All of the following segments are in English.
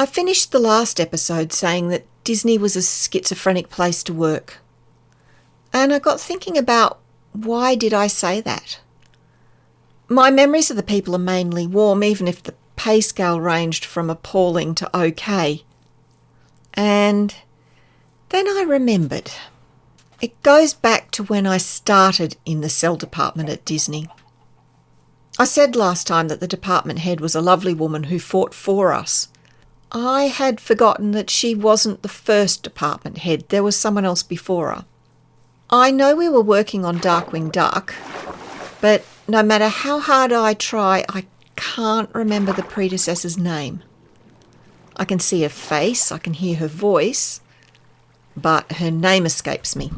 I finished the last episode saying that Disney was a schizophrenic place to work. And I got thinking about why did I say that? My memories of the people are mainly warm, even if the pay scale ranged from appalling to okay. And then I remembered. It goes back to when I started in the cell department at Disney. I said last time that the department head was a lovely woman who fought for us. I had forgotten that she wasn't the first department head. There was someone else before her. I know we were working on Darkwing Duck, but no matter how hard I try, I can't remember the predecessor's name. I can see her face, I can hear her voice, but her name escapes me.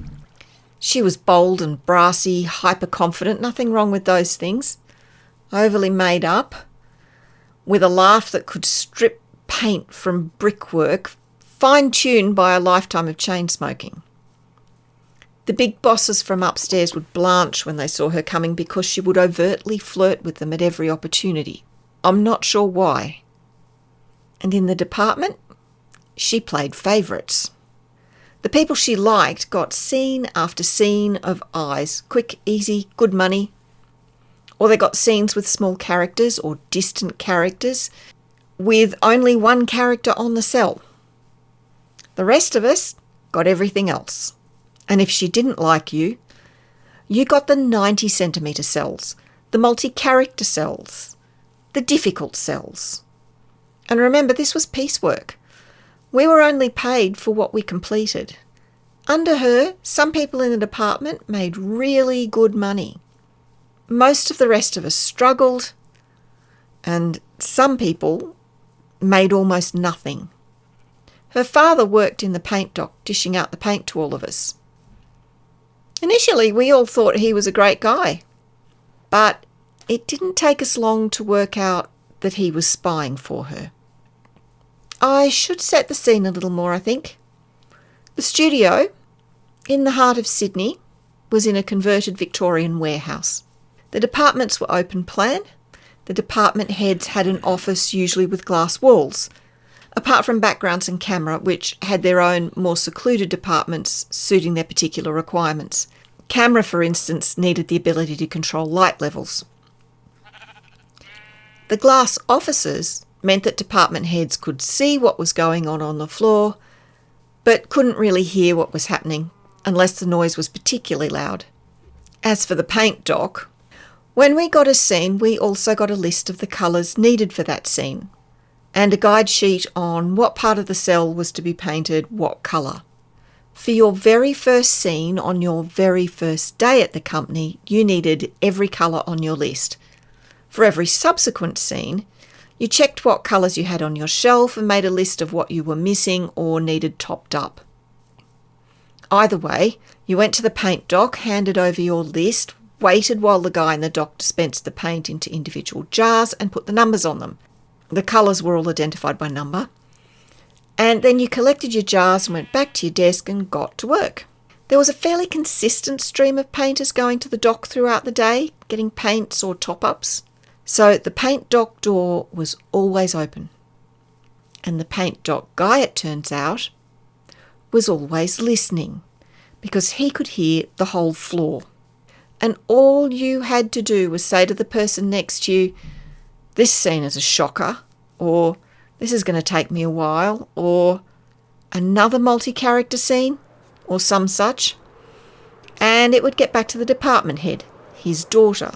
She was bold and brassy, hyper-confident, nothing wrong with those things. Overly made up, with a laugh that could strip paint from brickwork, fine-tuned by a lifetime of chain smoking. The big bosses from upstairs would blanch when they saw her coming because she would overtly flirt with them at every opportunity. I'm not sure why. And in the department, she played favourites. The people she liked got scene after scene of eyes, quick, easy, good money. Or they got scenes with small characters or distant characters with only one character on the cell. The rest of us got everything else. And if she didn't like you, you got the 90 centimetre cells, the multi-character cells, the difficult cells. And remember, this was piecework. We were only paid for what we completed. Under her, some people in the department made really good money. Most of the rest of us struggled, and some people made almost nothing. Her father worked in the paint dock, dishing out the paint to all of us. Initially, we all thought he was a great guy, but it didn't take us long to work out that he was spying for her. I should set the scene a little more, I think. The studio, in the heart of Sydney, was in a converted Victorian warehouse. The departments were open plan. The department heads had an office, usually with glass walls, apart from backgrounds and camera, which had their own more secluded departments suiting their particular requirements. Camera, for instance, needed the ability to control light levels. The glass offices meant that department heads could see what was going on the floor, but couldn't really hear what was happening unless the noise was particularly loud. As for the paint dock, when we got a scene, we also got a list of the colours needed for that scene and a guide sheet on what part of the cell was to be painted what colour. For your very first scene on your very first day at the company, you needed every colour on your list. For every subsequent scene, you checked what colours you had on your shelf and made a list of what you were missing or needed topped up. Either way, you went to the paint dock, handed over your list, waited while the guy in the dock dispensed the paint into individual jars and put the numbers on them. The colours were all identified by number. And then you collected your jars and went back to your desk and got to work. There was a fairly consistent stream of painters going to the dock throughout the day, getting paints or top-ups. So the paint dock door was always open. And the paint dock guy, it turns out, was always listening because he could hear the whole floor. And all you had to do was say to the person next to you, "This scene is a shocker," or "This is going to take me a while," or "Another multi-character scene," or some such. And it would get back to the department head, his daughter,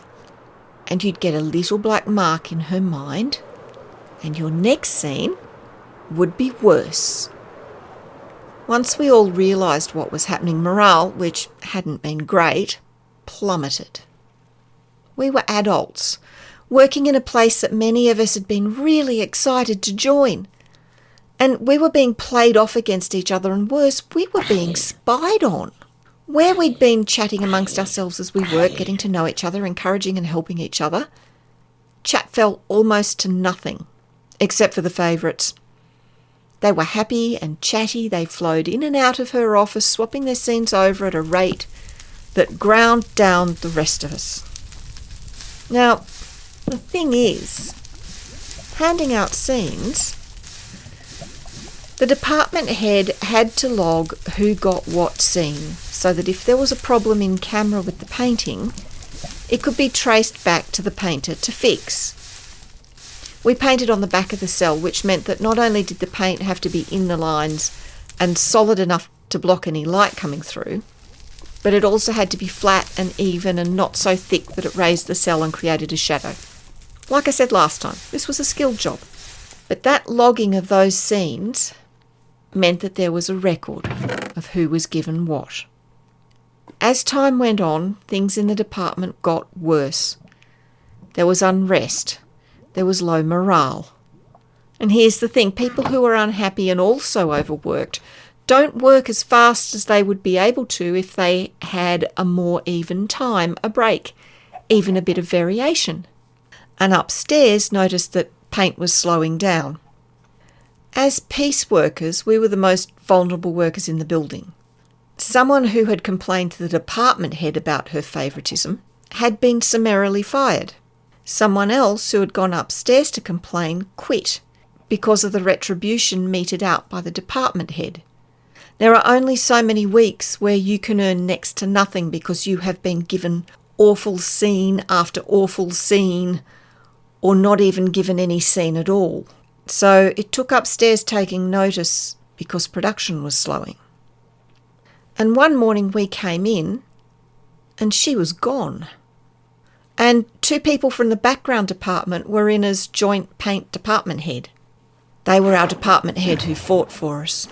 and you'd get a little black mark in her mind, and your next scene would be worse. Once we all realised what was happening, morale, which hadn't been great, plummeted. We were adults, working in a place that many of us had been really excited to join. And we were being played off against each other, and worse, we were being spied on. Where we'd been chatting amongst ourselves as we worked, getting to know each other, encouraging and helping each other, chat fell almost to nothing, except for the favourites. They were happy and chatty. They flowed in and out of her office, swapping their scenes over at a rate that ground down the rest of us. Now, the thing is, handing out scenes The department head had to log who got what scene, so that if there was a problem in camera with the painting, it could be traced back to the painter to fix. We painted on the back of the cell, which meant that not only did the paint have to be in the lines and solid enough to block any light coming through, but it also had to be flat and even and not so thick that it raised the cell and created a shadow. Like I said last time, this was a skilled job. But that logging of those scenes meant that there was a record of who was given what. As time went on, things in the department got worse. There was unrest. There was low morale. And here's the thing, people who are unhappy and also overworked don't work as fast as they would be able to if they had a more even time, a break, even a bit of variation. And upstairs noticed that paint was slowing down. As piece workers, we were the most vulnerable workers in the building. Someone who had complained to the department head about her favouritism had been summarily fired. Someone else who had gone upstairs to complain quit because of the retribution meted out by the department head. There are only so many weeks where you can earn next to nothing because you have been given awful scene after awful scene, or not even given any scene at all. So it took upstairs taking notice because production was slowing. And one morning we came in and she was gone. And 2 people from the background department were in as joint paint department head. They were our department head who fought for us.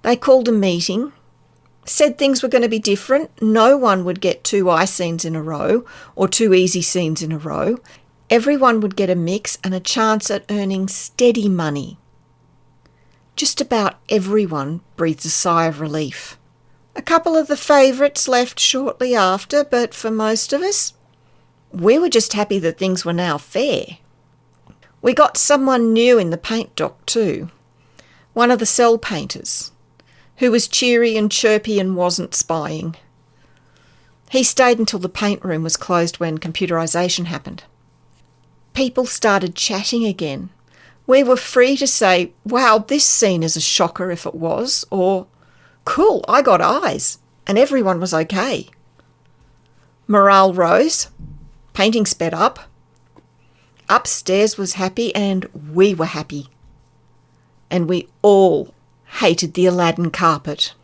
They called a meeting, said things were going to be different. No one would get 2 eye scenes in a row or 2 easy scenes in a row. Everyone would get a mix and a chance at earning steady money. Just about everyone breathed a sigh of relief. A couple of the favourites left shortly after, but for most of us, we were just happy that things were now fair. We got someone new in the paint dock too, one of the cell painters, who was cheery and chirpy and wasn't spying. He stayed until the paint room was closed when computerisation happened. People started chatting again. We were free to say, wow, this scene is a shocker if it was, or cool, I got eyes, and everyone was okay. Morale rose, painting sped up. Upstairs was happy and we were happy. And we all hated the Aladdin carpet.